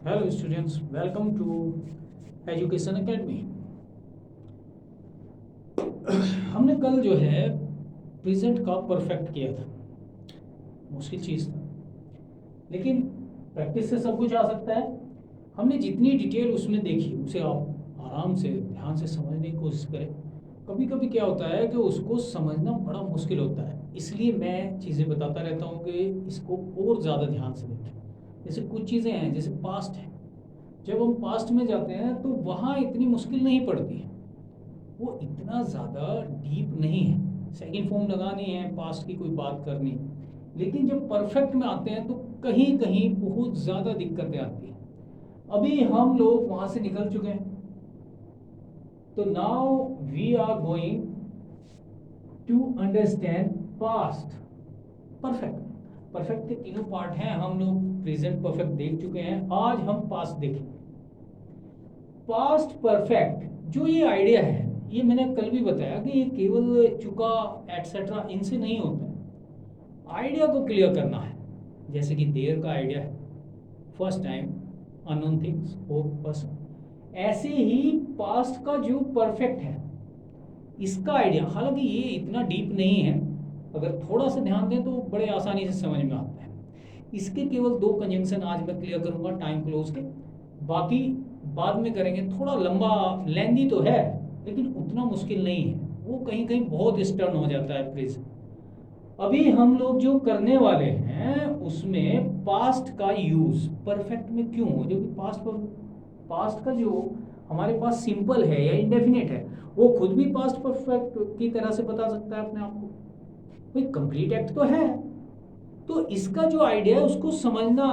Hello students, welcome to education academy. हमने कल जो है प्रेजेंट का परफेक्ट किया था। मुश्किल चीज़ था, लेकिन प्रैक्टिस से सब कुछ आ सकता है। हमने जितनी डिटेल उसमें देखी उसे आप आराम से ध्यान से समझने की कोशिश करें। कभी कभी क्या होता है कि उसको समझना बड़ा मुश्किल होता है, इसलिए मैं चीज़ें बताता रहता हूँ कि इसको और ज़्यादा ध्यान से देखें। जैसे कुछ चीज़ें हैं, जैसे पास्ट है। जब हम पास्ट में जाते हैं तो वहाँ इतनी मुश्किल नहीं पड़ती है, वो इतना ज़्यादा डीप नहीं है। सेकंड फॉर्म लगानी है, पास्ट की कोई बात करनी है। लेकिन जब परफेक्ट में आते हैं तो कहीं कहीं बहुत ज़्यादा दिक्कतें आती हैं। अभी हम लोग वहाँ से निकल चुके हैं, तो now we are going to understand past perfect. Perfect के तीनों पार्ट हैं। हम लोग प्रेजेंट परफेक्ट देख चुके हैं, आज हम पास्ट देखेंगे। पास्ट परफेक्ट जो ये आइडिया है, ये मैंने कल भी बताया कि ये केवल चुका एटसेट्रा इनसे नहीं होता है। आइडिया को क्लियर करना है, जैसे कि देयर का आइडिया है, first time, unknown things, hope, person. ऐसे ही पास्ट का जो परफेक्ट है, इसका आइडिया, हालांकि ये इतना डीप नहीं है, अगर थोड़ा सा ध्यान दें तो बड़े आसानी से समझ में आता है। इसके केवल दो कंजंक्शन आज मैं क्लियर करूंगा टाइम क्लोज के, बाकी बाद में करेंगे। थोड़ा लंबा लेंदी तो है, लेकिन उतना मुश्किल नहीं है। वो कहीं कहीं बहुत स्टर्न हो जाता है प्लीज। अभी हम लोग जो करने वाले हैं उसमें पास्ट का यूज परफेक्ट में क्यों हो, जो कि पास्ट का जो हमारे पास सिंपल है या इंडेफिनिट है, वो खुद भी पास्ट परफेक्ट की तरह से बता सकता है अपने आप को। कोई कंप्लीट एक्ट तो है। तो इसका जो आइडिया है उसको समझना,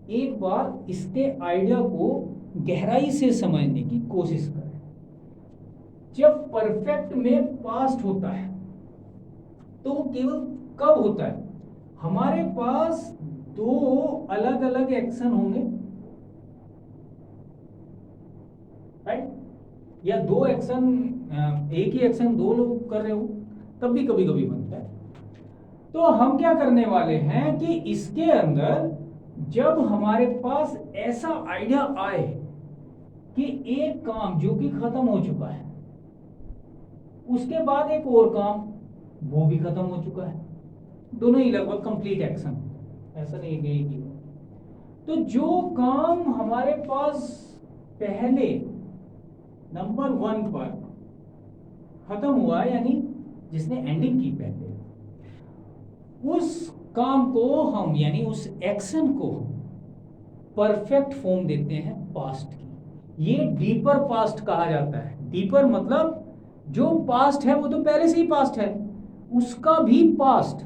एक बार इसके आइडिया को गहराई से समझने की कोशिश करें। जब परफेक्ट में पास्ट होता है तो वो केवल कब होता है, हमारे पास दो अलग अलग एक्शन होंगे, राइट? या दो एक्शन, एक ही एक्शन दो लोग कर रहे हो, तब भी कभी कभी बनता है। तो हम क्या करने वाले हैं कि इसके अंदर जब हमारे पास ऐसा आइडिया आए कि एक काम जो कि खत्म हो चुका है, उसके बाद एक और काम वो भी खत्म हो चुका है, दोनों ही लगभग कंप्लीट एक्शन, ऐसा नहीं है कि एक ही। तो जो काम हमारे पास पहले नंबर 1 पर खत्म हुआ, यानी जिसने एंडिंग की पहले, उस काम को हम, यानी उस एक्शन को परफेक्ट फॉर्म देते हैं पास्ट की। ये डीपर पास्ट कहा जाता है। डीपर मतलब जो पास्ट है वो तो पहले से ही पास्ट है, उसका भी पास्ट,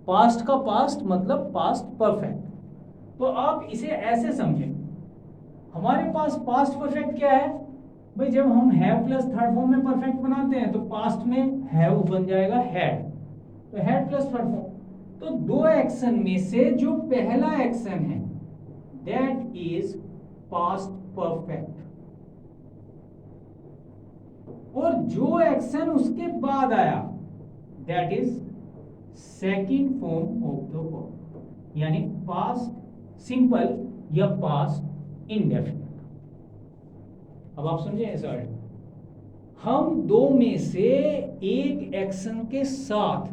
पास्ट का पास्ट मतलब पास्ट परफेक्ट। तो आप इसे ऐसे समझें, हमारे पास पास्ट परफेक्ट क्या है भाई, जब हम हैव प्लस थर्ड फॉर्म में परफेक्ट बनाते हैं तो पास्ट में हैव बन जाएगा हैड, तो हैड प्लस थर्ड फॉर्म। तो दो एक्शन में से जो पहला एक्शन है दैट इज पास्ट परफेक्ट, और जो एक्शन उसके बाद आया that is second form of the verb, यानी पास्ट सिंपल या पास्ट इंडेफिनिट। अब आप समझे सर, हम दो में से एक एक्शन के साथ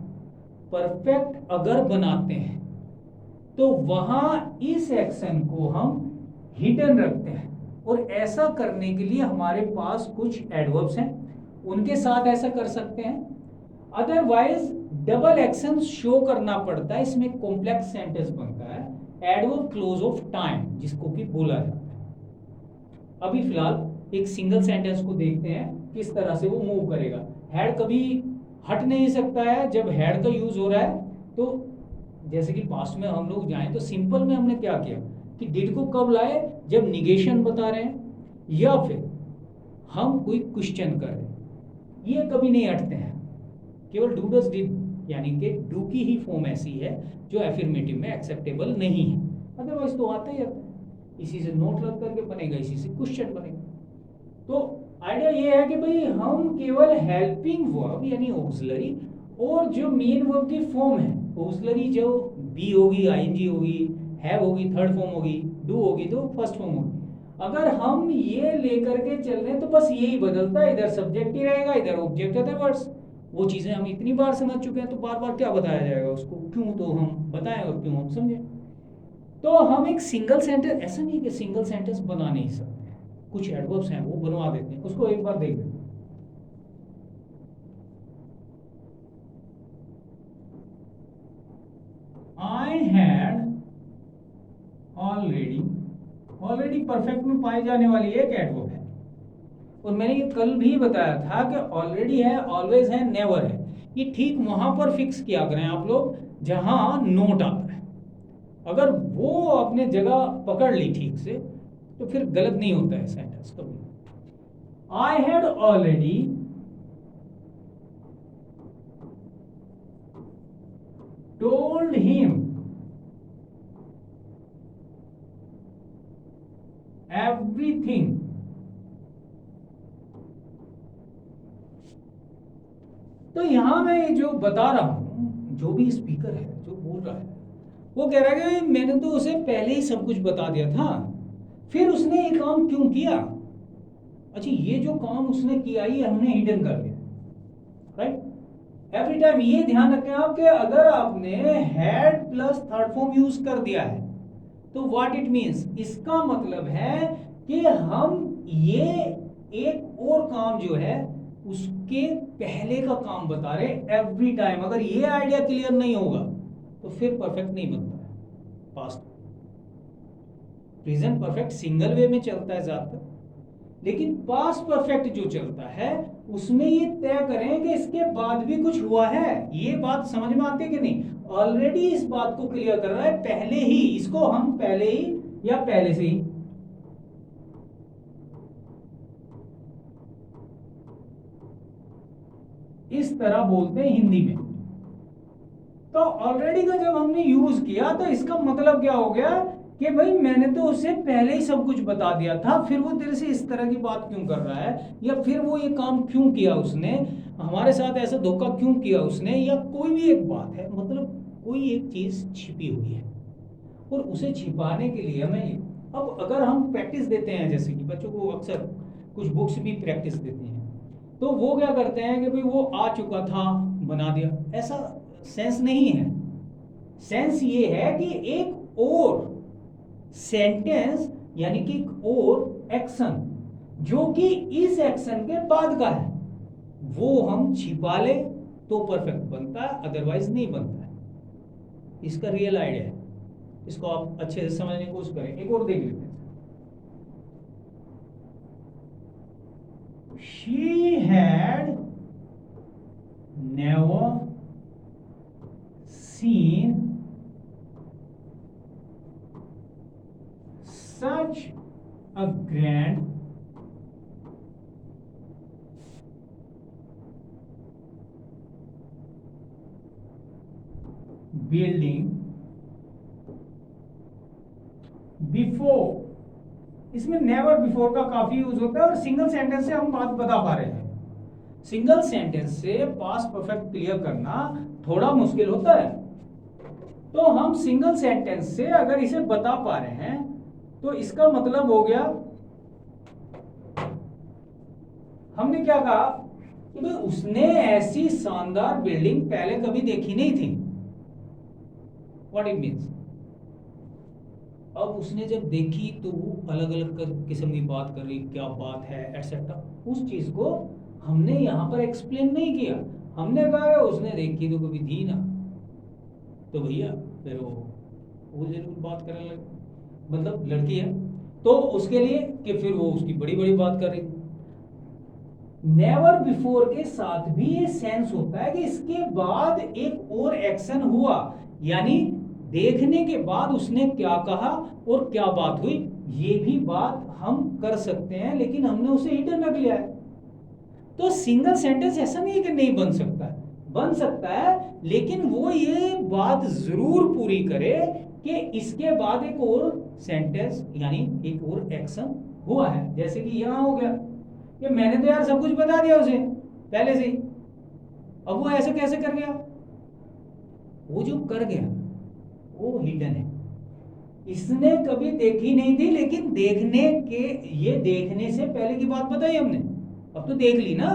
परफेक्ट अगर बनाते हैं तो वहां इस एक्शन को हम हिडन रखते हैं, और ऐसा करने के लिए हमारे पास कुछ एडवर्ब्स हैं, उनके साथ ऐसा कर सकते हैं। अदरवाइज डबल एक्शन शो करना पड़ता है, इसमें कॉम्प्लेक्स सेंटेंस बनता है, एडवर्ब क्लोज ऑफ टाइम जिसको कि बोला जाता है। अभी फिलहाल एक सिंगल सेंटेंस को देखते हैं किस तरह से वो मूव करेगा। हैड कभी हट नहीं सकता है जब हैड का यूज हो रहा है। तो जैसे कि पास्ट में हम लोग जाएं तो सिंपल में हमने क्या किया कि डिड को कब लाए, जब निगेशन बता रहे हैं या फिर हम कोई क्वेश्चन कर रहे हैं, ये कभी नहीं हटते हैं। केवल डू डज डिड, यानी कि डू की ही फॉर्म ऐसी है जो एफर्मेटिव में एक्सेप्टेबल नहीं है, अदरवाइज तो आता ही आता है। इसी से नोट लग करके बनेगा, इसी से क्वेश्चन बनेगा। तो आइडिया ये है कि भाई हम केवल हेल्पिंग वर्ब यानी ऑक्सिलरी, और जो मेन वर्ब की फॉर्म है ऑक्सिलरी, जो बी होगी, आईएनजी होगी, हैव होगी थर्ड फॉर्म होगी, डू होगी तो फर्स्ट फॉर्म होगी। अगर हम ये लेकर के चल रहे हैं तो बस यही बदलता है, इधर सब्जेक्ट ही रहेगा, इधर ऑब्जेक्ट अदर वर्ड्स। वो चीज़ें हम इतनी बार समझ चुके हैं तो बार बार क्या बताया जाएगा उसको, क्यों तो हम बताएं और क्यों हम समझें। तो हम एक सिंगल सेंटेंस, ऐसा नहीं कि सिंगल सेंटेंस बना नहीं सकते, कुछ एडवर्ब्स हैं वो बनवा देते हैं, उसको एक बार देख लेते हैं। I had already, already perfect में पाई जाने वाली एक एडवर्ब है। और मैंने ये कल भी बताया था कि ऑलरेडी है, ऑलवेज है, नेवर है, ये ठीक वहां पर फिक्स किया करें आप लोग जहां नोट आता है। अगर वो अपने जगह पकड़ ली ठीक से तो फिर गलत नहीं होता है सेंटेंस कभी। I had already told him everything. तो यहां मैं जो बता रहा हूं, जो भी स्पीकर है जो बोल रहा है वो कह रहा है कि मैंने तो उसे पहले ही सब कुछ बता दिया था, फिर उसने ये काम क्यों किया। अच्छा, ये जो काम उसने किया ये हमने हिडन कर दिया, राइट। एवरी टाइम ये ध्यान रखें आप कि अगर आपने had plus third form use कर दिया है तो व्हाट इट मींस, इसका मतलब है कि हम ये एक और काम जो है उसके पहले का काम बता रहे एवरी टाइम। अगर ये आइडिया क्लियर नहीं होगा तो फिर परफेक्ट नहीं बनता है। Past present perfect single way में चलता है ज्यादातर, लेकिन पास्ट परफेक्ट जो चलता है उसमें ये तय करें कि इसके बाद भी कुछ हुआ है। ये बात समझ में आती है कि नहीं? ऑलरेडी इस बात को क्लियर कर रहा है पहले ही, इसको हम पहले ही या पहले से ही, इस तरह बोलते हैं हिंदी में। तो ऑलरेडी का जब हमने यूज किया तो इसका मतलब क्या हो गया कि भाई मैंने तो उसे पहले ही सब कुछ बता दिया था, फिर वो तेरे से इस तरह की बात क्यों कर रहा है, या फिर वो ये काम क्यों किया उसने, हमारे साथ ऐसा धोखा क्यों किया उसने, या कोई भी एक बात है, मतलब कोई एक चीज छिपी हुई है और उसे छिपाने के लिए हमें, अब अगर हम प्रैक्टिस देते हैं, जैसे कि बच्चों को अक्सर कुछ बुक्स भी प्रैक्टिस देती हैं, तो वो क्या करते हैं कि भाई वो आ चुका था बना दिया, ऐसा सेंस नहीं है। सेंस ये है कि एक और सेंटेंस यानी कि एक और एक्शन जो कि इस एक्शन के बाद का है वो हम छिपा ले तो परफेक्ट बनता है, अदरवाइज नहीं बनता है। इसका रियल आइडिया है, इसको आप अच्छे से समझने की कोशिश करें। एक और देख लेते हैं। She had never seen such a grand building before। इसमें नेवर बिफोर का काफी यूज होता है और सिंगल सेंटेंस से हम बात बता पा रहे हैं। सिंगल सेंटेंस से पास्ट परफेक्ट क्लियर करना थोड़ा मुश्किल होता है, तो हम सिंगल सेंटेंस से अगर इसे बता पा रहे हैं तो इसका मतलब हो गया, हमने क्या कहा कि भाई उसने ऐसी शानदार बिल्डिंग पहले कभी देखी नहीं थी। व्हाट इट मीन्स, अब उसने जब देखी तो वो अलग अलग किस्म की बात कर रही, क्या बात है एटसेट्रा, उस चीज को हमने यहां पर एक्सप्लेन नहीं किया। हमने कहा उसने देखी तो कभी थी ना, तो भैया फिर वो जरूर बात करने लगे, मतलब लड़की है तो उसके लिए कि फिर वो उसकी बड़ी बड़ी बात कर रही। नेवर बिफोर के साथ भी ये सेंस होता है कि इसके बाद एक और एक्शन हुआ, यानी देखने के बाद उसने क्या कहा और क्या बात हुई, ये भी बात हम कर सकते हैं, लेकिन हमने उसे हिडन रख लिया है। तो सिंगल सेंटेंस ऐसा नहीं है कि नहीं बन सकता है, बन सकता है, लेकिन वो ये बात जरूर पूरी करे कि इसके बाद एक और सेंटेंस यानी एक और एक्शन हुआ है। जैसे कि यहां हो गया कि मैंने तो यार सब कुछ बता दिया उसे पहले से ही, अब वो ऐसे कैसे कर गया, वो जो कर गया वो हिडन है। इसने कभी देखी नहीं थी, लेकिन ये देखने से पहले की बात बताई हमने, अब तो देख ली ना,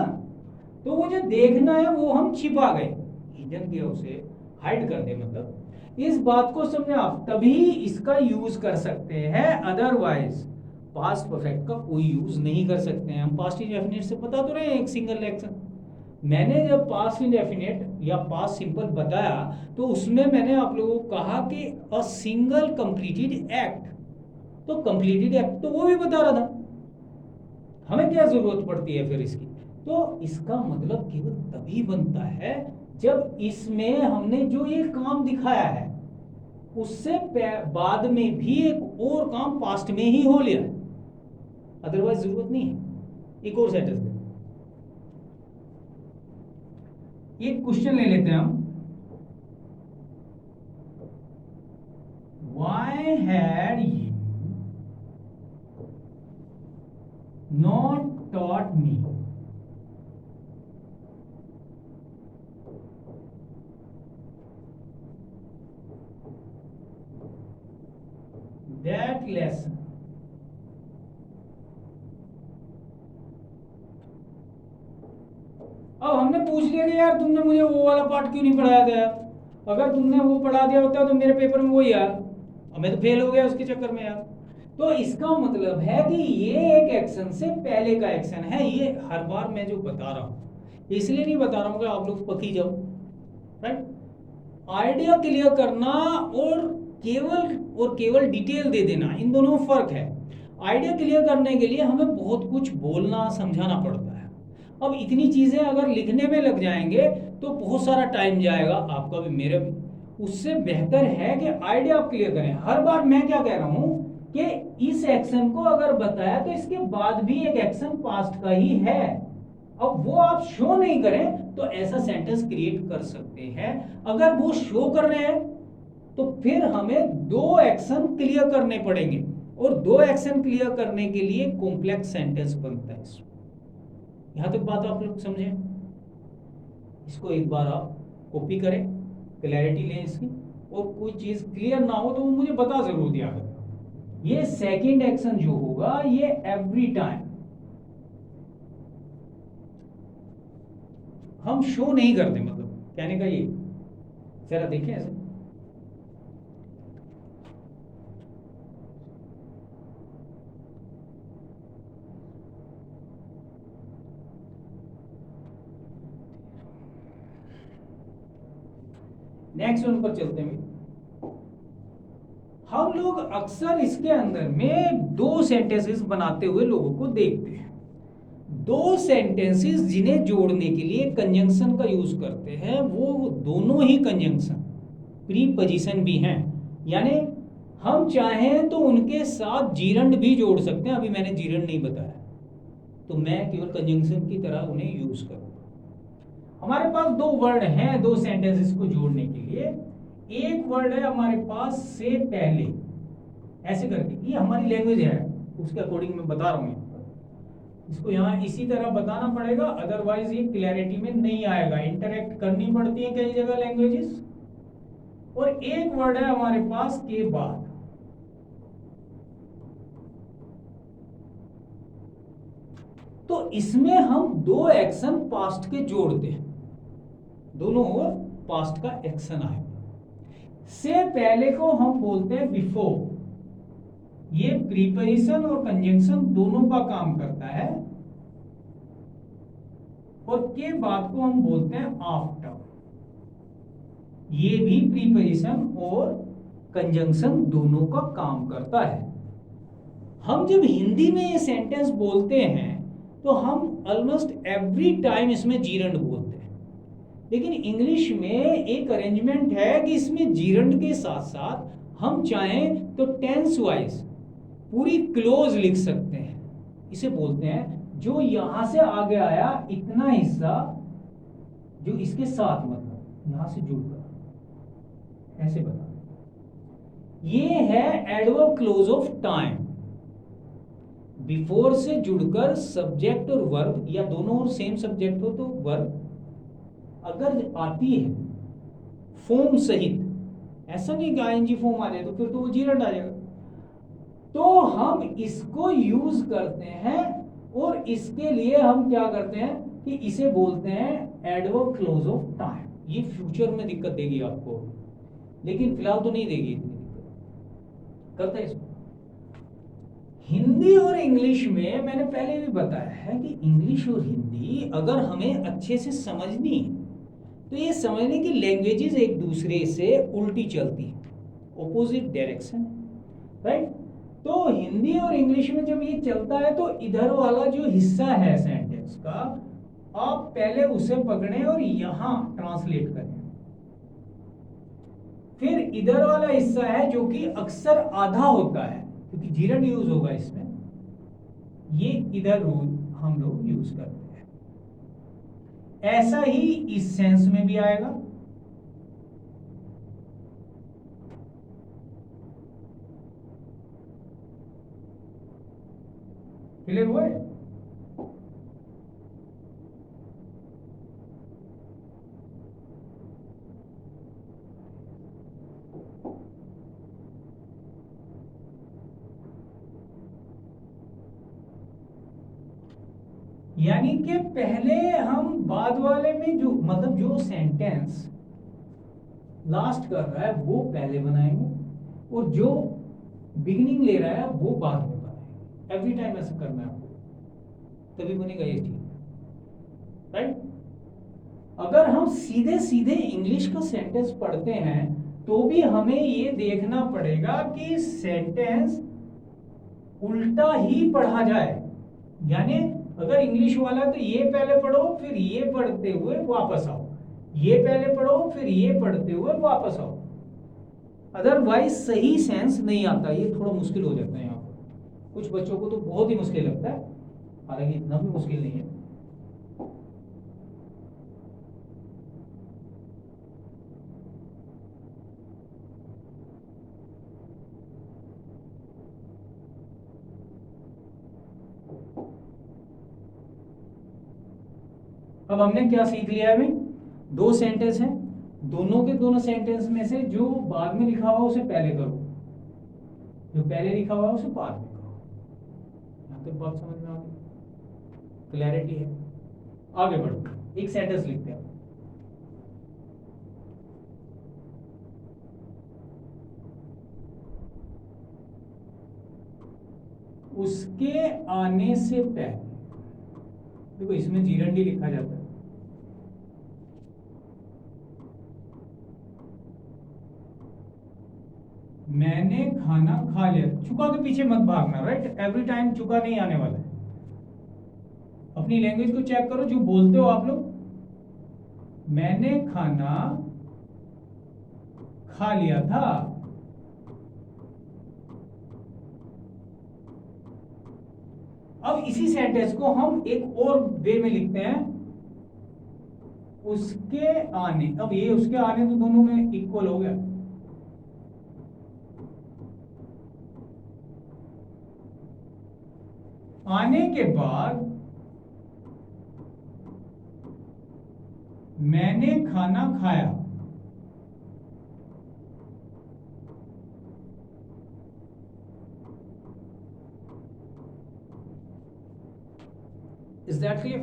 तो वो जो देखना है वो हम छिपा गए, हिडन किया, उसे हाइड कर दे, मतलब इस बात को समझे आप, तभी इसका यूज कर सकते हैं, अदरवाइज पास्ट परफेक्ट का कोई यूज नहीं कर सकते हैं हम। पास्ट इंडेफिनिट से बता तो रहे हैं एक सिंगल एक्शन। मैंने जब पास्ट इंडेफिनिट या पास्ट सिंपल बताया तो उसमें मैंने आप लोगों को कहा कि अ सिंगल कंप्लीटेड एक्ट, तो कंप्लीटेड एक्ट तो वो भी बता रहा था, हमें क्या जरूरत पड़ती है फिर इसकी। तो इसका मतलब केवल तभी बनता है जब इसमें हमने जो ये काम दिखाया है उससे बाद में भी एक और काम पास्ट में ही हो लिया है, अदरवाइज जरूरत नहीं है। एक और सेंटेंस में एक क्वेश्चन ले लेते हैं हम, why had you not taught me that lesson? अब हमने पूछ लिया कि यार तुमने मुझे वो वाला पार्ट क्यों नहीं पढ़ाया था यार, अगर तुमने वो पढ़ा दिया होता तो मेरे पेपर में वो ही यार, मैं तो फेल हो गया उसके चक्कर में यार। तो इसका मतलब है कि ये एक एक्शन से पहले का एक्शन है, ये हर बार मैं जो बता रहा हूँ इसलिए नहीं बता रहा हूँ कि आप लोग पकी जाओ, राइट। आइडिया क्लियर करना और केवल डिटेल दे देना, इन दोनों में फर्क है। आइडिया क्लियर करने के लिए हमें बहुत कुछ बोलना समझाना पड़ता है, अब इतनी चीजें अगर लिखने में लग जाएंगे तो बहुत सारा टाइम जाएगा, आपका भी मेरा भी। उससे बेहतर है कि आइडिया आप क्लियर करें। हर बार मैं क्या कह रहा हूं कि इस एक्शन को अगर बताया तो इसके बाद भी एक एक्शन पास्ट का ही है, अब वो आप शो नहीं करें तो ऐसा सेंटेंस क्रिएट कर सकते हैं। अगर वो शो कर रहे हैं तो फिर हमें दो एक्शन क्लियर करने पड़ेंगे, और दो एक्शन क्लियर करने के लिए कॉम्प्लेक्स सेंटेंस बनता है। यहां तक बात आप लोग समझे, इसको एक बार आप कॉपी करें, क्लैरिटी लें इसकी, और कोई चीज क्लियर ना हो तो वो मुझे बता जरूर दिया करें। ये सेकंड एक्शन जो होगा ये एवरी टाइम हम शो नहीं करते, मतलब कहने का ये, जरा देखें ऐसे। नेक्स्ट वन पर चलते हैं। हम लोग अक्सर इसके अंदर में दो सेंटेंसेस बनाते हुए लोगों को देखते हैं, दो सेंटेंसेस जिन्हें जोड़ने के लिए कंजंक्शन का यूज करते हैं, वो दोनों ही कंजंक्शन प्रीपोजिशन भी हैं, यानी हम चाहें तो उनके साथ जीरंड भी जोड़ सकते हैं। अभी मैंने जीरंड नहीं बताया तो मैं केवल कंजंक्शन की तरह उन्हें यूज करूंगा। हमारे पास दो वर्ड हैं दो सेंटेंसेस को जोड़ने के लिए। एक वर्ड है हमारे पास से पहले, ऐसे करके, ये हमारी लैंग्वेज है उसके अकॉर्डिंग मैं बता रहा हूँ, इसको यहाँ इसी तरह बताना पड़ेगा, अदरवाइज ये क्लैरिटी में नहीं आएगा, इंटरेक्ट करनी पड़ती है कई जगह लैंग्वेजेस। और एक वर्ड है हमारे पास के बाद, तो इसमें हम दो एक्शन पास्ट के जोड़ते हैं, दोनों ओर पास्ट का एक्शन आएगा। से पहले को हम बोलते हैं बिफोर, ये प्रीपोजिशन और कंजंक्शन दोनों का काम करता है, और के बाद को हम बोलते हैं आफ्टर, ये भी प्रीपोजिशन और कंजंक्शन दोनों का काम करता है। हम जब हिंदी में ये सेंटेंस बोलते हैं तो हम ऑलमोस्ट एवरी टाइम इसमें जीरंड बोलते हैं, लेकिन इंग्लिश में एक अरेंजमेंट है कि इसमें जीरंड के साथ साथ हम चाहें तो टेंस वाइज पूरी क्लोज लिख सकते हैं। इसे बोलते हैं जो यहां से आगे आया इतना हिस्सा जो इसके साथ, मतलब यहां से जुड़कर, ऐसे बता, ये है adverb close of time. Before से जुड़कर सब्जेक्ट और वर्ब, या दोनों और सेम सब्जेक्ट हो तो वर्ब अगर आती है फॉर्म सहित, ऐसा नहीं कि आईएनजी फॉर्म आ जाए तो फिर तो वो जीरंड आ जाएगा, तो हम इसको यूज करते हैं और इसके लिए हम क्या करते हैं कि इसे बोलते हैं एडवर्ब क्लोज ऑफ टाइम। ये फ्यूचर में दिक्कत देगी आपको, लेकिन फिलहाल तो नहीं देगी इतनी दिक्कत। करते हैं इसको। हिंदी और इंग्लिश में मैंने पहले भी बताया है कि इंग्लिश और हिंदी अगर हमें अच्छे से समझनी है तो ये समझने की लैंग्वेजेस एक दूसरे से उल्टी चलती है, ऑपोजिट डायरेक्शन, राइट। तो हिंदी और इंग्लिश में जब ये चलता है तो इधर वाला जो हिस्सा है सेंटेंस का, आप पहले उसे पकड़ें और यहां ट्रांसलेट करें। फिर इधर वाला हिस्सा है जो कि अक्सर आधा होता है क्योंकि जीरन यूज होगा इसमें, ये इधर रूल हम लोग यूज करते हैं। ऐसा ही इस सेंस में भी आएगा। क्लियर हुआ है? यानी कि पहले हम बाद वाले में जो मतलब जो सेंटेंस लास्ट कर रहा है वो पहले बनाएंगे और जो बिगिनिंग ले रहा है वो बाद में बनाएंगे। एवरी टाइम ऐसा करना है आपको, तभी बनेगा ये चीज, राइट। अगर हम सीधे सीधे इंग्लिश का सेंटेंस पढ़ते हैं तो भी हमें ये देखना पड़ेगा कि सेंटेंस उल्टा ही पढ़ा जाए। यानी अगर इंग्लिश वाला तो ये पहले पढ़ो फिर ये पढ़ते हुए वापस आओ, ये पहले पढ़ो फिर ये पढ़ते हुए वापस आओ, अदरवाइज सही सेंस नहीं आता। ये थोड़ा मुश्किल हो जाता है यहाँ पर, कुछ बच्चों को तो बहुत ही मुश्किल लगता है, हालांकि इतना भी मुश्किल नहीं है। अब हमने क्या सीख लिया है भाई? दो सेंटेंस हैं, दोनों के दोनों सेंटेंस में से जो बाद में लिखा हुआ उसे पहले करो, जो पहले लिखा हुआ उसे बाद में करो। यहां तक बात समझ में आ गई? क्लैरिटी है? आगे बढ़ो, एक सेंटेंस लिखते हैं। उसके आने से पहले, देखो इसमें जीरंडी लिखा जाता है। मैंने खाना खा लिया, चुका के पीछे मत भागना, राइट। एवरी टाइम चुका नहीं आने वाला है। अपनी लैंग्वेज को चेक करो जो बोलते हो आप लोग। मैंने खाना खा लिया था। अब इसी सेंटेंस को हम एक और वे में लिखते हैं, उसके आने। अब ये उसके आने तो दोनों में इक्वल हो गया। आने के बाद मैंने खाना खाया। Is that clear?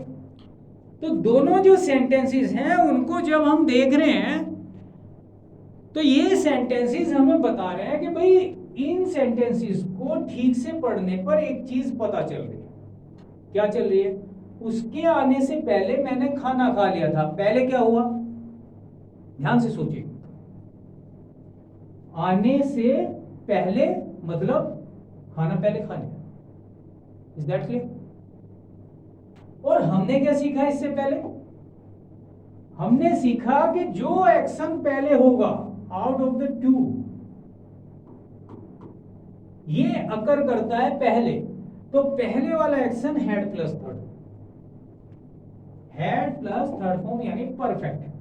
तो दोनों जो सेंटेंसेस हैं उनको जब हम देख रहे हैं तो ये सेंटेंसेस हमें बता रहे हैं कि भाई इन सेंटेंसेस को ठीक से पढ़ने पर एक चीज पता चल रही है। क्या चल रही है? उसके आने से पहले मैंने खाना खा लिया था। पहले क्या हुआ? ध्यान से सोचिए। आने से पहले मतलब खाना पहले खा लिया। Is that clear? और हमने क्या सीखा इससे पहले? हमने सीखा कि जो एक्शन पहले होगा आउट ऑफ द टू, ये अकर करता है पहले। तो पहले वाला action head plus third, head plus third form यानी परफेक्ट है।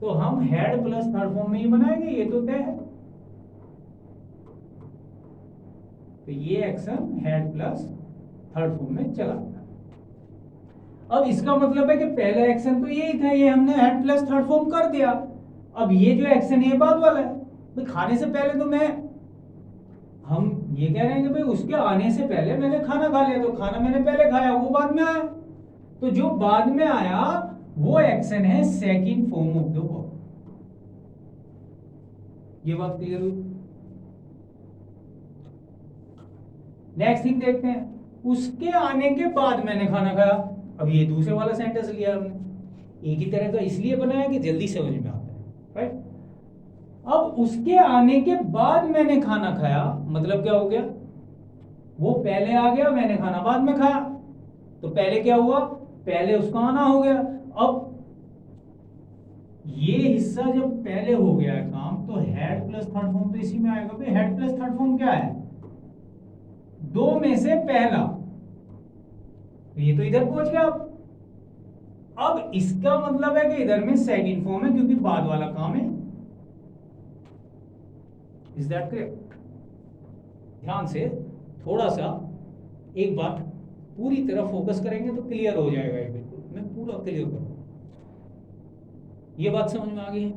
तो हम हेड प्लस थर्ड फॉर्म में ही बनाएंगे, ये तो तय है। तो ये action head plus third form में चला गया। अब इसका मतलब है कि पहला एक्शन तो यही था, ये हमने हेड प्लस थर्ड फॉर्म कर दिया। अब ये जो एक्शन है बाद वाला है। तो खाने से पहले तो मैं हम ये कह रहे हैं कि भाई उसके आने से पहले मैंने खाना खा लिया, तो खाना मैंने पहले खाया, वो बाद में आया, तो जो बाद में आया वो एक्शन है second form of the verb. ये बात क्लियर हुई? नेक्स्ट थिंग देखते हैं, उसके आने के बाद मैंने खाना खाया। अब ये दूसरे वाला सेंटेंस लिया हमने, एक ही तरह का इसलिए बनाया कि जल्दी समझ में आता है, राइट? अब उसके आने के बाद मैंने खाना खाया, मतलब क्या हो गया, वो पहले आ गया, मैंने खाना बाद में खाया, तो पहले क्या हुआ, पहले उसका आना हो गया। अब ये हिस्सा जब पहले हो गया है काम, तो हेड प्लस थर्ड फॉर्म तो इसी में आएगा। भाई हेड प्लस थर्ड फॉर्म क्या है, दो में से पहला, तो ये तो इधर पहुंच गया। अब इसका मतलब है कि इधर में सेकंड फॉर्म है, क्योंकि बाद वाला काम है। Is that clear? ध्यान से थोड़ा सा एक बात पूरी तरह फोकस करेंगे तो क्लियर हो जाएगा, ये बिल्कुल मैं पूरा क्लियर करूंगा। ये बात समझ में आ गई है?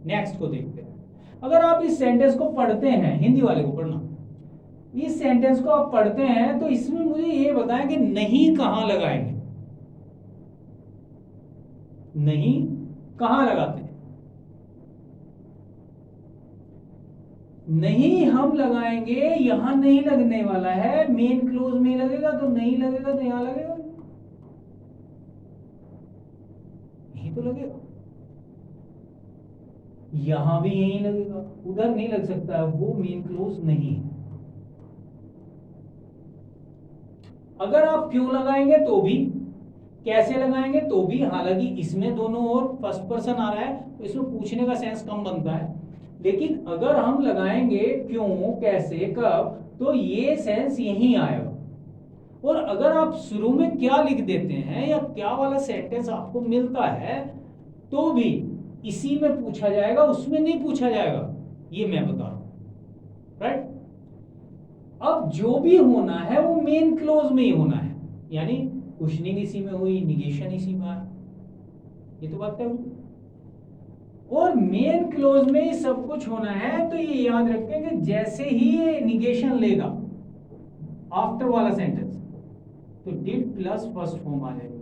नेक्स्ट को देखते हैं। अगर आप इस सेंटेंस को पढ़ते हैं, हिंदी वाले को पढ़ना, इस सेंटेंस को आप पढ़ते हैं तो इसमें मुझे ये बताएं कि नहीं कहां लगाएंगे, नहीं कहां लगाते हैं? नहीं हम लगाएंगे, यहां नहीं लगने वाला है, मेन क्लोज में लगेगा, तो नहीं लगेगा तो यहां लगेगा, यही तो लगेगा, यहां भी यही लगेगा, उधर नहीं लग सकता है, वो मेन क्लोज नहीं है। अगर आप क्यों लगाएंगे तो भी, कैसे लगाएंगे तो भी, हालांकि इसमें दोनों ओर फर्स्ट पर्सन आ रहा है तो इसमें पूछने का सेंस कम बनता है, लेकिन अगर हम लगाएंगे क्यों, कैसे, कब, तो ये सेंस यहीं आएगा। और अगर आप शुरू में क्या लिख देते हैं या क्या वाला सेंटेंस आपको मिलता है, तो भी इसी में पूछा जाएगा, उसमें नहीं पूछा जाएगा, ये मैं बता रहा हूं, राइट? अब जो भी होना है वो मेन क्लोज में ही होना है, यानी क्वेश्चनिंग इसी में हुई, निगेशन इसी में आया, ये तो बात है। और मेन क्लोज में ही सब कुछ होना है, तो ये याद रखें कि जैसे ही ये निगेशन लेगा आफ्टर वाला सेंटेंस, तो डिड प्लस फर्स्ट फॉर्म आ जाएगी,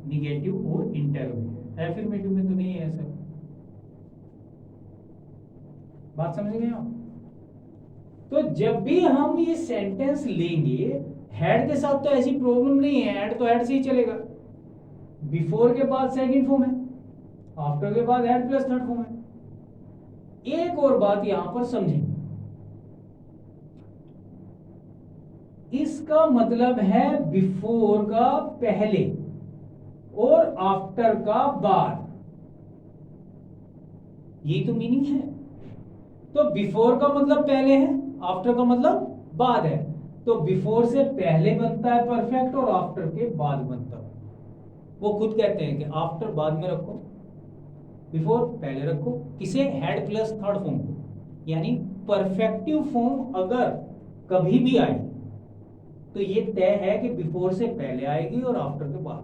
निगेटिव और इंटरोगेटिव। एफर्मेटिव में तो नहीं है ऐसा, बात समझ गए आप? तो जब भी हम ये सेंटेंस लेंगे, हेड के साथ तो ऐसी प्रॉब्लम नहीं है, हेड तो हेड से ही चलेगा, बिफोर के बाद सेकंड फॉर्म है, आफ्टर के बाद हेड प्लस थर्ड फॉर्म है। एक और बात यहां पर समझेंगे, इसका मतलब है बिफोर का पहले और आफ्टर का बाद, यही तो मीनिंग है। तो बिफोर का मतलब पहले है, आफ्टर का मतलब बाद है, तो बिफोर से पहले बनता है परफेक्ट और आफ्टर के बाद बनता है। वो खुद कहते हैं कि आफ्टर बाद में रखो, बिफोर पहले रखो, किसे, हेड प्लस थर्ड फॉर्म को, यानी परफेक्टिव फॉर्म अगर कभी भी आए तो ये तय है कि बिफोर से पहले आएगी और आफ्टर के बाद,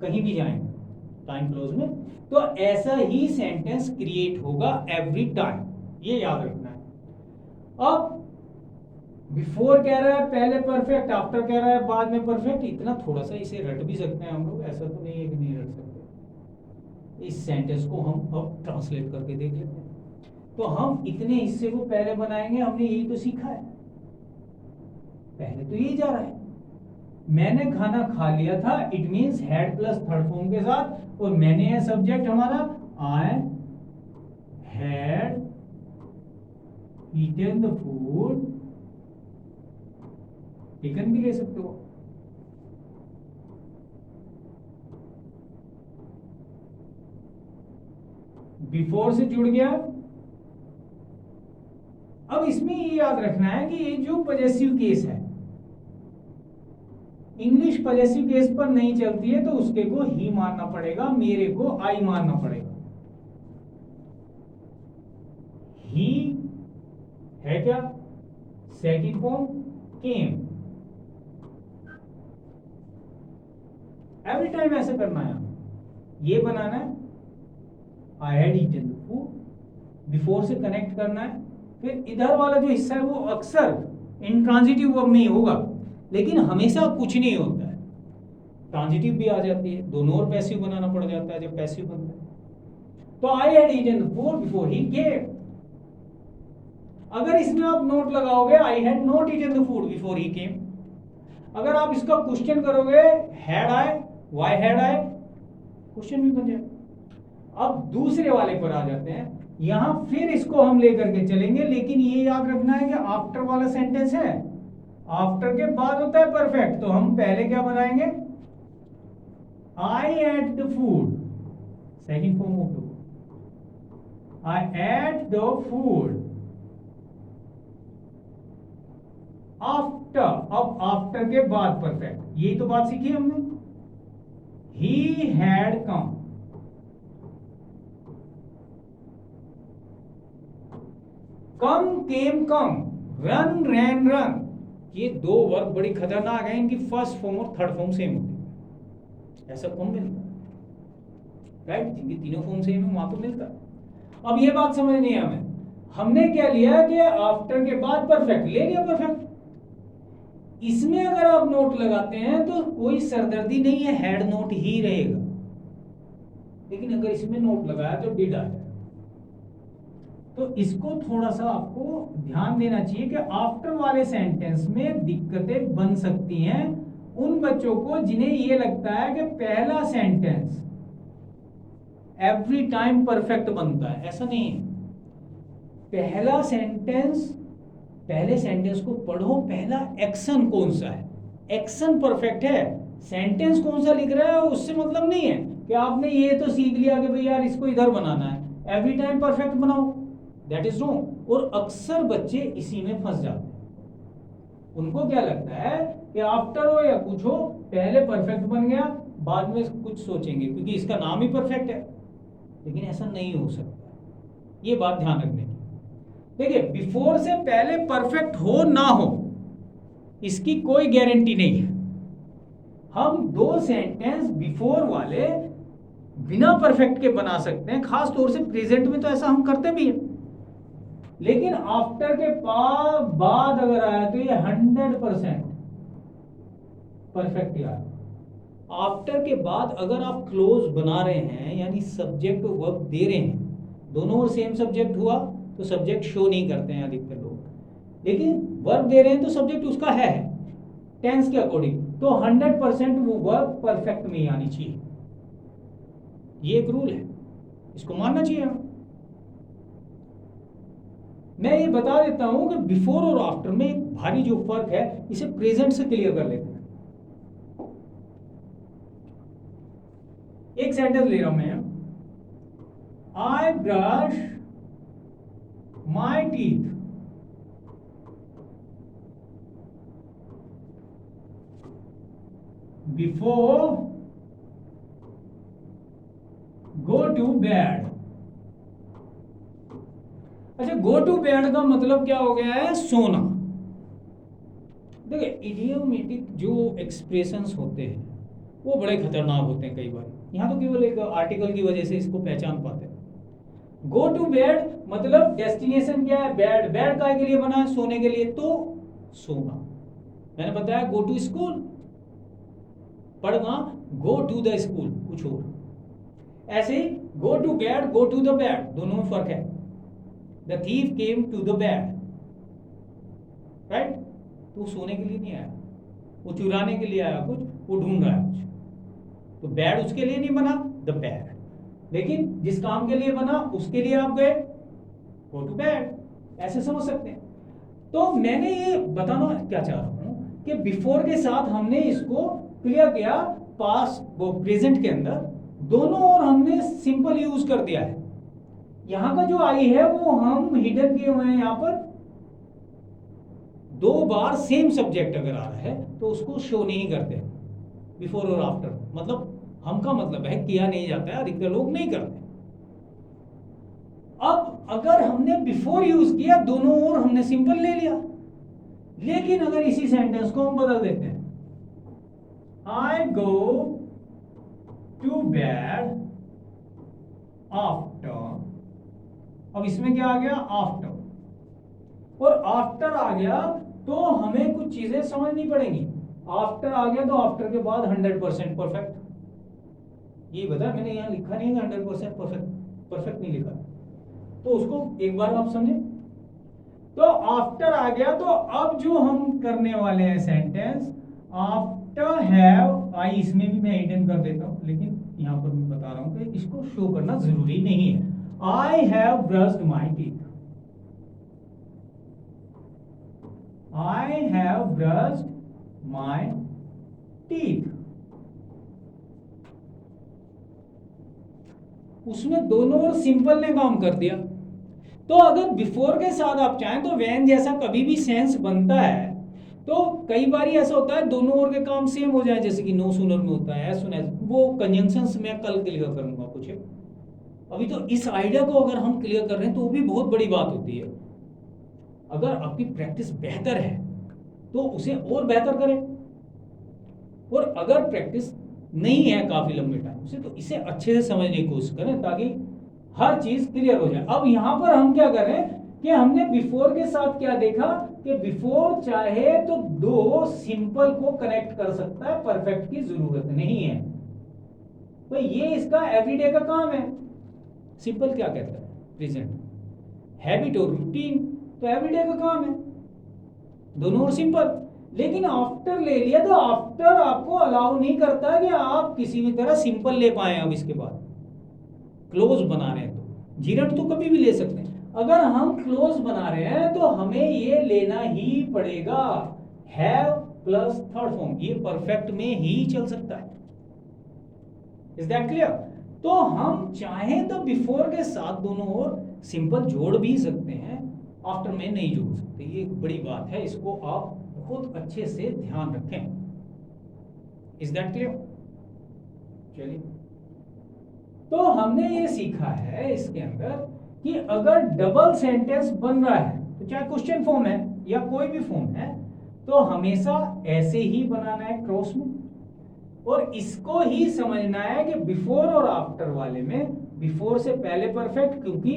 कहीं भी जाएंगे टाइम क्लोज में, तो ऐसा ही सेंटेंस क्रिएट होगा एवरी टाइम, ये याद रखना है। अब बिफोर कह रहा है पहले परफेक्ट, आफ्टर कह रहा है बाद में परफेक्ट, इतना थोड़ा सा इसे रट भी सकते हैं हम लोग, ऐसा तो नहीं है कि नहीं रट सकते। इस सेंटेंस को हम अब ट्रांसलेट करके देख लेते हैं। तो हम इतने हिस्से को पहले बनाएंगे, हमने यही तो सीखा है, पहले तो यही जा रहा है, मैंने खाना खा लिया था, it means had plus third form के साथ, और मैंने है सब्जेक्ट हमारा, I had eaten the food, taken भी ले सकते हो, बिफोर से जुड़ गया। अब इसमें ये याद रखना है कि ये जो पॉजेसिव केस है, इंग्लिश पॉजेसिव केस पर नहीं चलती है, तो उसके को ही मानना पड़ेगा, मेरे को आई मानना पड़ेगा। ही है क्या, second form came, every time ऐसे करना है, ये बनाना है, I had eaten the food, before से कनेक्ट करना है। फिर इधर वाला जो हिस्सा है वो अक्सर इंट्रांजिटिव वर्ब में ही होगा, लेकिन हमेशा कुछ नहीं होता है, ट्रांजिटिव भी आ जाती है, दोनों और पैसिव बनाना पड़ जाता है जब पैसिव बनता है। तो I had eaten the food before he came. अगर इसमें आप नोट लगाओगे I had not eaten the food before he came, अगर आप इसका क्वेश्चन करोगे had I, why had I, question भी बन जाएगा। अब दूसरे वाले पर आ जाते हैं, यहां फिर इसको हम लेकर के चलेंगे, लेकिन ये याद रखना है कि आफ्टर वाला सेंटेंस है, आफ्टर के बाद होता है परफेक्ट, तो हम पहले क्या बनाएंगे, I ate the food, second form of the, I ate the food after. अब आफ्टर के बाद परफेक्ट, यही तो बात सीखी हमने, he had come, come came come, run ran run, ये दो वर्ब बड़ी खतरनाक है, इनकी फर्स्ट फॉर्म और थर्ड फॉर्म सेम होती है, ऐसा कम मिलता है, राइट, जिनकी तीनों फॉर्म सेम है वहां तो मिलता है। अब ये बात समझनी है हमें, हमने क्या लिया कि आफ्टर के बाद परफेक्ट ले लिया, परफेक्ट, इसमें अगर आप नोट लगाते हैं तो कोई सरदर्दी नहीं है, हेड नोट ही रहेगा, लेकिन अगर इसमें नोट लगाया तो डिड आ जाए। तो इसको थोड़ा सा आपको ध्यान देना चाहिए कि आफ्टर वाले सेंटेंस में दिक्कतें बन सकती हैं उन बच्चों को जिन्हें ये लगता है कि पहला सेंटेंस एवरी टाइम परफेक्ट बनता है, ऐसा नहीं है। पहला सेंटेंस, पहले सेंटेंस को पढ़ो, पहला एक्शन कौन सा है, एक्शन परफेक्ट है, सेंटेंस कौन सा लिख रहा है उससे मतलब नहीं है कि आपने ये तो सीख लिया कि भाई यार इसको इधर बनाना है, एवरी टाइम परफेक्ट बनाओ, दैट इज रॉन्ग। और अक्सर बच्चे इसी में फंस जाते हैं, उनको क्या लगता है कि आफ्टर हो या कुछ हो पहले परफेक्ट बन गया, बाद में कुछ सोचेंगे क्योंकि इसका नाम ही परफेक्ट है, लेकिन ऐसा नहीं हो सकता, ये बात ध्यान रखने की। देखिए बिफोर से पहले परफेक्ट हो ना हो इसकी कोई गारंटी नहीं है, हम दो सेंटेंस बिफोर वाले बिना परफेक्ट के बना सकते हैं, खास तौर से प्रेजेंट में तो ऐसा हम करते भी हैं, लेकिन आफ्टर के बाद अगर आया तो ये 100% परफेक्ट यार। आफ्टर के बाद अगर आप क्लोज बना रहे हैं यानी सब्जेक्ट वर्ब दे रहे हैं, दोनों और सेम सब्जेक्ट हुआ तो सब्जेक्ट शो नहीं करते हैं अधिकतर लोग, लेकिन वर्ब दे रहे हैं तो सब्जेक्ट उसका है टेंस के अकॉर्डिंग, तो 100% वो वर्ब परफेक्ट में ही आनी चाहिए, ये एक रूल है, इसको मानना चाहिए हमें। मैं ये बता देता हूं कि बिफोर और आफ्टर में एक भारी जो फर्क है इसे प्रेजेंट से क्लियर कर लेते हैं। एक सेंटेंस ले रहा हूं मैं, I brush my teeth before go to bed. अच्छा, गो टू बेड का मतलब क्या हो गया है, सोना। देखिए इडियोमेटिक जो एक्सप्रेशंस होते हैं वो बड़े खतरनाक होते हैं कई बार, यहाँ तो केवल एक आर्टिकल की वजह से इसको पहचान पाते हैं। गो टू बेड मतलब डेस्टिनेशन क्या है, बेड, बेड काय के लिए बना है, सोने के लिए, तो सोना। मैंने बताया गो टू स्कूल, पढ़ना, गो टू द स्कूल कुछ और। ऐसे ही go to bed, go to the bed, दोनों में फर्क है। The thief came to the bed, right, तो सोने के लिए नहीं आया, वो चुराने के लिए आया कुछ, वो ढूंढ रहा है कुछ, तो बेड उसके लिए नहीं बना, द बेड, लेकिन जिस काम के लिए बना उसके लिए आप गए, गो टू बेड, ऐसे समझ सकते हैं। तो मैंने ये बताना क्या चाह रहा हूं कि बिफोर के साथ हमने इसको क्लियर किया, पास वो प्रेजेंट के अंदर दोनों और हमने सिंपल यूज कर दिया है। यहां का जो आई है वो हम हिडन किए हुए हैं, यहां पर दो बार सेम सब्जेक्ट अगर आ रहा है तो उसको शो नहीं करते बिफोर और आफ्टर, मतलब हम का मतलब है किया नहीं जाता है, अधिकतर लोग नहीं करते। अब अगर हमने बिफोर यूज किया दोनों और हमने सिंपल ले लिया, लेकिन अगर इसी सेंटेंस को हम बदल देते हैं, आई गो टू बेड आफ्टर अब इसमें क्या आ गया, आफ्टर, और आफ्टर आ गया तो हमें कुछ चीजें समझनी पड़ेंगी। आफ्टर आ गया तो आफ्टर के बाद 100% परफेक्ट, ये बता, मैंने यहाँ लिखा नहीं है 100% परफेक्ट, परफेक्ट नहीं लिखा, तो उसको एक बार आप समझे। तो आफ्टर आ गया तो अब जो हम करने वाले हैं सेंटेंस, आफ्टर हैव, आई इसमें भी मैं हिडन कर देता हूं, लेकिन यहां पर मैं बता रहा हूं कि इसको शो करना जरूरी नहीं है। I have brushed my teeth, I have brushed my teeth, उसमें दोनों और सिंपल ने काम कर दिया। तो अगर बिफोर के साथ आप चाहें तो व्हेन जैसा कभी भी सेंस बनता है, तो कई बार ऐसा होता है दोनों ओर के काम सेम हो जाए, जैसे कि नो सूनर में होता है, एज सुन एज, वो कंजंक्शंस मैं कल क्लियर करूंगा कुछ। अभी तो इस आइडिया को अगर हम क्लियर कर रहे हैं तो वो भी बहुत बड़ी बात होती है। अगर आपकी प्रैक्टिस बेहतर है तो उसे और बेहतर करें, और अगर प्रैक्टिस नहीं है काफी लंबे टाइम से तो इसे अच्छे से समझने की कोशिश करें ताकि हर चीज क्लियर हो जाए। अब यहां पर हम क्या कर रहे हैं कि हमने बिफोर के साथ क्या देखा कि बिफोर चाहे तो दो सिंपल को कनेक्ट कर सकता है, परफेक्ट की जरूरत नहीं है। तो ये इसका एवरीडे का काम है। सिंपल क्या कहता है, प्रेजेंट, हैबिट और रूटीन, तो एवरीडे का काम है, दोनों और सिंपल। लेकिन आफ्टर ले लिया तो आफ्टर आपको अलाउ नहीं करता कि आप किसी भी तरह सिंपल ले पाए। अब इसके बाद क्लोज बना रहे हैं तो जीरट तो कभी भी ले सकते हैं, अगर हम क्लोज बना रहे हैं तो हमें ये लेना ही पड़ेगा, हैव प्लस थर्ड फॉर्म, ये परफेक्ट में ही चल सकता है। Is that clear? तो हम चाहें तो बिफोर के साथ दोनों और सिंपल जोड़ भी सकते हैं, आफ्टर में नहीं जोड़ सकते, ये एक बड़ी बात है, इसको आप बहुत अच्छे से ध्यान रखें। Is that clear? चलिए, तो हमने ये सीखा है इसके अंदर कि अगर डबल सेंटेंस बन रहा है तो चाहे क्वेश्चन फॉर्म है या कोई भी फॉर्म है तो हमेशा ऐसे ही बनाना है क्रॉस में, और इसको ही समझना है कि बिफोर और आफ्टर वाले में बिफोर से पहले परफेक्ट, क्योंकि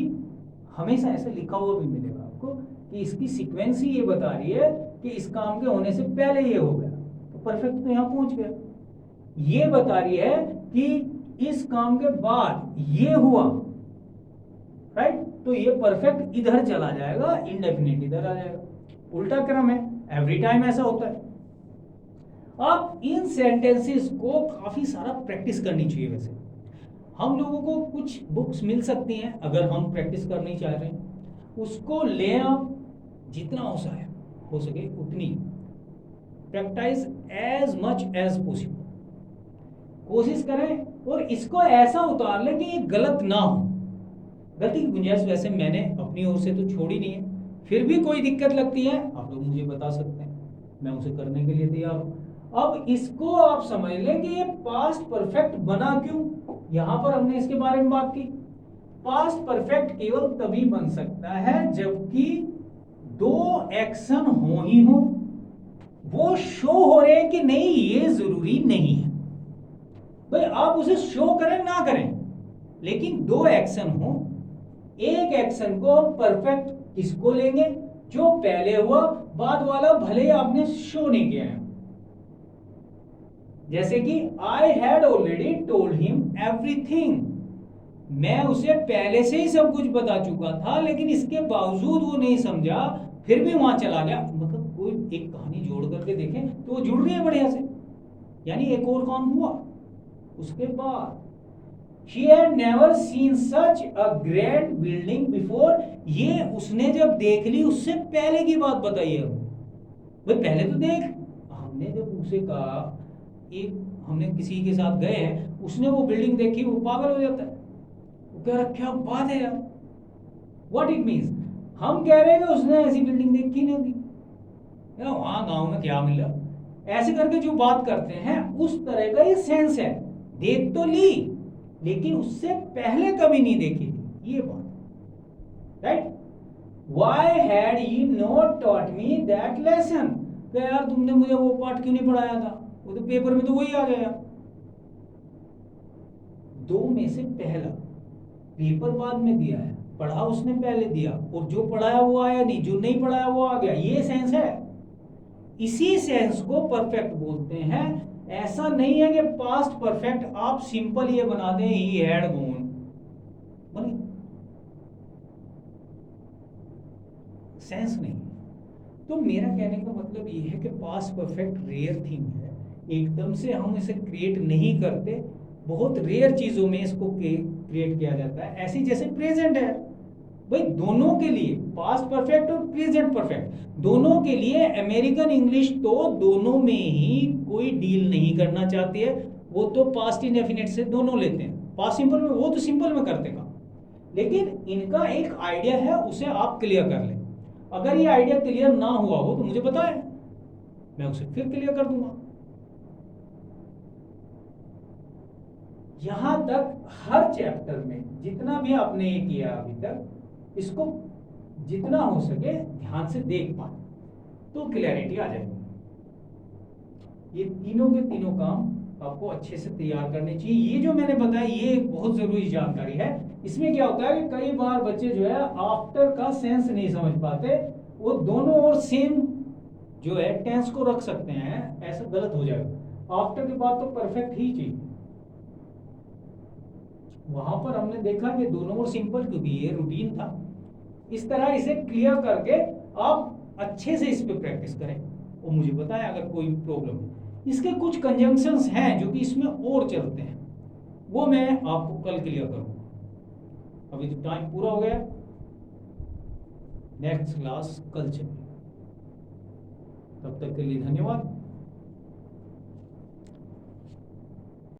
हमेशा ऐसे लिखा हुआ भी मिलेगा आपको कि इसकी सीक्वेंस ही ये बता रही है कि इस काम के होने से पहले ये हो गया तो परफेक्ट तो यहां पहुंच गया। ये बता रही है कि इस काम के बाद ये हुआ, राइट, तो ये परफेक्ट इधर चला जाएगा, इंडेफिनिट इधर आ जाएगा, उल्टा क्रम है, एवरी टाइम ऐसा होता है। अब इन सेंटेंसेस को काफी सारा प्रैक्टिस करनी चाहिए। वैसे हम लोगों को कुछ बुक्स मिल सकती हैं अगर हम प्रैक्टिस करनी चाह रहे हैं, उसको ले आप, जितना हो सके उतनी practice as much as possible कोशिश करें, और इसको ऐसा उतार लें कि ये गलत ना हो। गलती की गुंजाइश वैसे मैंने अपनी ओर से तो छोड़ी नहीं है, फिर भी कोई दिक्कत लगती है आप लोग मुझे बता सकते हैं, मैं उसे करने के लिए तैयार हूं। अब इसको आप समझ लें कि ये पास्ट परफेक्ट बना क्यों, यहां पर हमने इसके बारे में बात की। पास्ट परफेक्ट केवल तभी बन सकता है जबकि दो एक्शन हो ही हो, वो शो हो रहे हैं कि नहीं ये जरूरी नहीं है भाई, आप उसे शो करें ना करें, लेकिन दो एक्शन हो, एक एक्शन को परफेक्ट किसको लेंगे, जो पहले हुआ, बाद वाला भले ही आपने शो नहीं किया है। जैसे कि I had already told him everything, मैं उसे पहले से ही सब कुछ बता चुका था, लेकिन इसके बावजूद वो नहीं समझा, फिर भी वहां चला गया। मतलब कोई एक कहानी जोड़ करके देखें तो वो जुड़ रही है बढ़िया से, यानी एक और काम हुआ। उसके बाद she had never seen such a grand building before, ये उसने जब देख ली उससे पहले की बात बताई है भाई, पहले तो देख, हमने जब उसे कहा, एक हमने किसी के साथ गए हैं, उसने वो बिल्डिंग देखी, वो पागल हो जाता है, वो कह रहा क्या बात है यार, व्हाट इट मीन्स, हम कह रहे हैं कि उसने ऐसी बिल्डिंग देखी नहीं थी, वहां गांव में क्या मिला, ऐसे करके जो बात करते हैं उस तरह का ये सेंस है, देख तो ली लेकिन उससे पहले कभी नहीं देखी थी, ये बात, right. Why had you not taught me that lesson, तो यार तुमने मुझे वो पाठ क्यों नहीं पढ़ाया था, वो तो पेपर में तो वही आ गया। दो में से पहला, पेपर बाद में दिया है, पढ़ा उसने पहले दिया और जो पढ़ाया वो आया नहीं, जो नहीं पढ़ाया वो आ गया, ये सेंस है। इसी सेंस को परफेक्ट बोलते हैं। ऐसा नहीं है कि पास्ट परफेक्ट आप सिंपल ये बना दें ही हैड गॉन, सेंस नहीं। तो मेरा कहने का मतलब ये है कि पास्ट परफेक्ट रेयर थिंग है, एकदम से हम इसे क्रिएट नहीं करते, बहुत रेयर चीज़ों में इसको क्रिएट किया जाता है। ऐसी जैसे प्रेजेंट है भाई, दोनों के लिए पास्ट परफेक्ट और प्रेजेंट परफेक्ट दोनों के लिए अमेरिकन इंग्लिश तो दोनों में ही कोई डील नहीं करना चाहती है। वो तो पास्ट इंडेफिनिट से दोनों लेते हैं, पास्ट सिंपल में वो तो सिंपल में करते काम, लेकिन इनका एक आइडिया है, उसे आप क्लियर कर लें। अगर ये आइडिया क्लियर ना हुआ हो तो मुझे बताएं, मैं उसे फिर क्लियर कर दूंगा। यहां तक हर चैप्टर में जितना भी आपने ये किया अभी तक, इसको जितना हो सके ध्यान से देख पाए तो क्लैरिटी आ जाएगी। ये तीनों के तीनों काम आपको अच्छे से तैयार करने चाहिए। ये जो मैंने बताया ये बहुत जरूरी जानकारी है। इसमें क्या होता है कि कई बार बच्चे जो है आफ्टर का सेंस नहीं समझ पाते, वो दोनों और सेम जो है टेंस को रख सकते हैं, ऐसा गलत हो जाएगा। आफ्टर के बाद तो परफेक्ट ही चाहिए। वहां पर हमने देखा कि दोनों और सिंपल, क्योंकि ये रूटीन था। इस तरह इसे क्लियर करके आप अच्छे से इस पे प्रैक्टिस करें और मुझे बताएं अगर कोई प्रॉब्लम है। इसके कुछ कंजंक्शंस हैं जो कि इसमें और चलते हैं, वो मैं आपको कल क्लियर करूंगा। अभी तो टाइम पूरा हो गया, नेक्स्ट क्लास कल चलेगी। तब तक के लिए धन्यवाद।